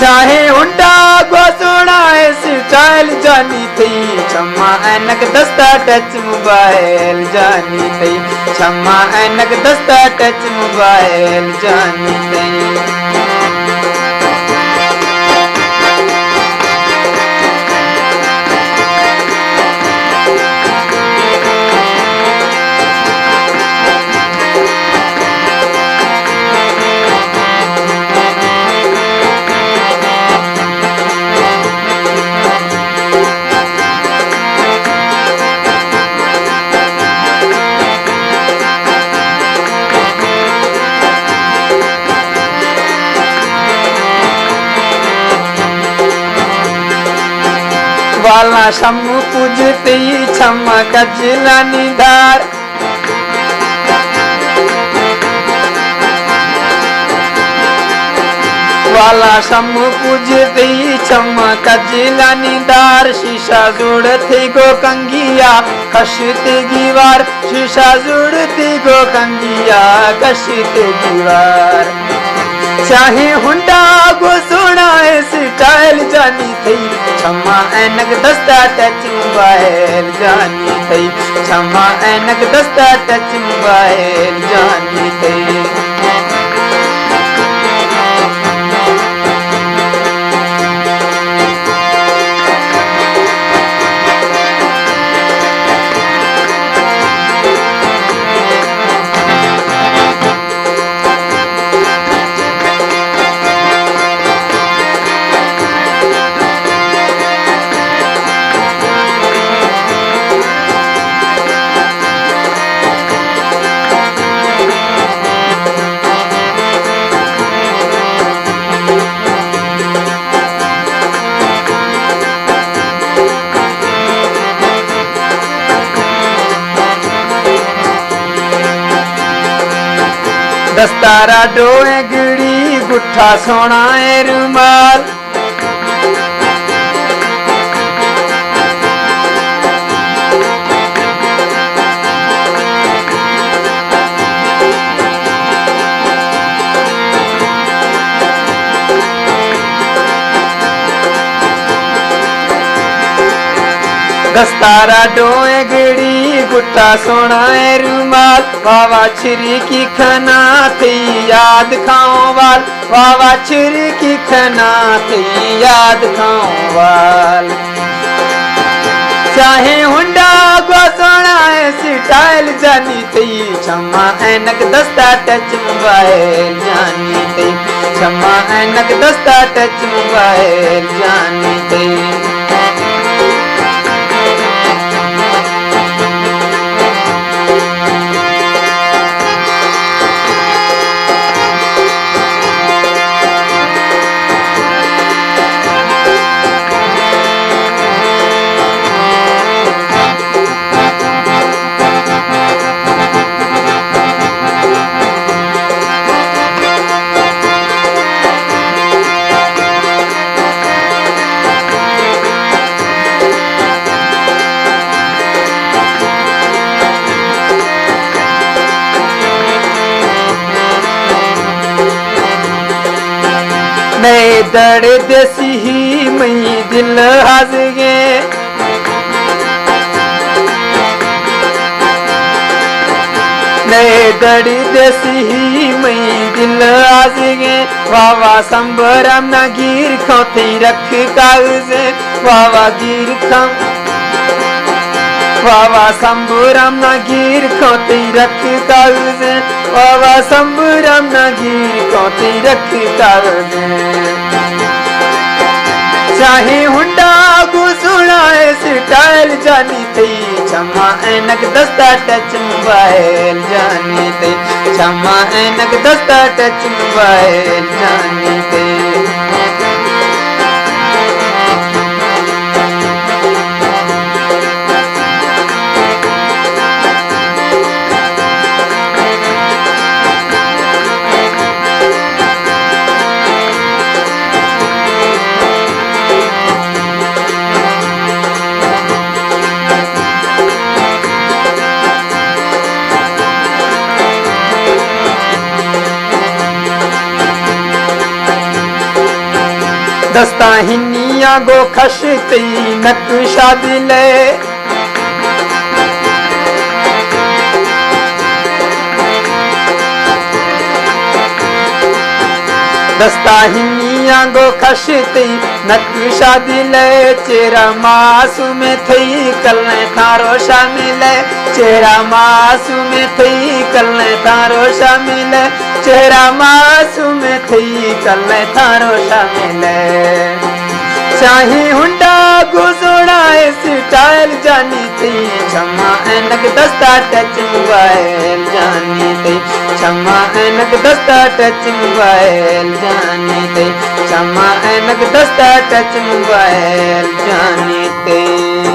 चाहे हुंडा घोषणा स्टाइल जानी थी क्षमा ऐनक दस्ता टच मोबाइल जानी थी क्षमा ऐनक दस्ता टच मोबाइल जानी थी वाला शम्मु पूजते क्षमा कजला निधार वाला शम्मु पूजते क्षमा कजला निधार शीशा जोड़ते गो कंगिया कशते दीवार शीशा जोड़ते गो कंगिया कशते दीवार चाहे हुंडा घोषणा स्टाइल जानी थी क्षमा ऐनक दस्ता टच मोबाइल जानी थी क्षमा ऐनक दस्ता टच मोबाइल जानी थी दस्तारा डोए गिड़ी गुट्ठा सोना रुमाल दस्तारा डोए गिड़ी गुट्टा सोना रुमाल वावा छिरी की खना थी याद खाओ वाल वावा छिरी की खना थी याद खाओ वाल चाहे हुंडा घोषणा स्टाइल जानी थी क्षमा ऐनक दस्ता टच मोबाइल जानी थी क्षमा ऐनक दस्ता टच मोबाइल जानी थी नए दड़े देसी ही मई दिल हंसगे नए दड़ी देसी ही मई दिल हंसगे वावा संबरम न गिर खोती रख कागजे वावा गिर खम वावा संबरम न गिर खोती रख कागजे वावा संबरम न गिर खोती रख कागजे चाहे हुंडा घोषणा स्टाइल जानी थी क्षमा ऐनक दस्ता टच मोबाइल जानी थी क्षमा ऐनक दस्ता टच मोबाइल जानी थी दस्ता हिनिया गो खशती नक्शा दिले दस्ता हिनिया गो खशती नक्शा दिले चेहरा मासूम थई कल थारो शामिल चेहरा मासूम थई कल थारो शामिल चेहरा मासूम थई कल थारो शामिल चाहे हुंडा गुजोड़ा स्टाइल जानी थी क्षमा ऐनक दस्ता टच मोबाइल जानी थी क्षमा ऐनक दस्ता टच मोबाइल जानी थी क्षमा ऐनक दस्ता टच मोबाइल जानी थी।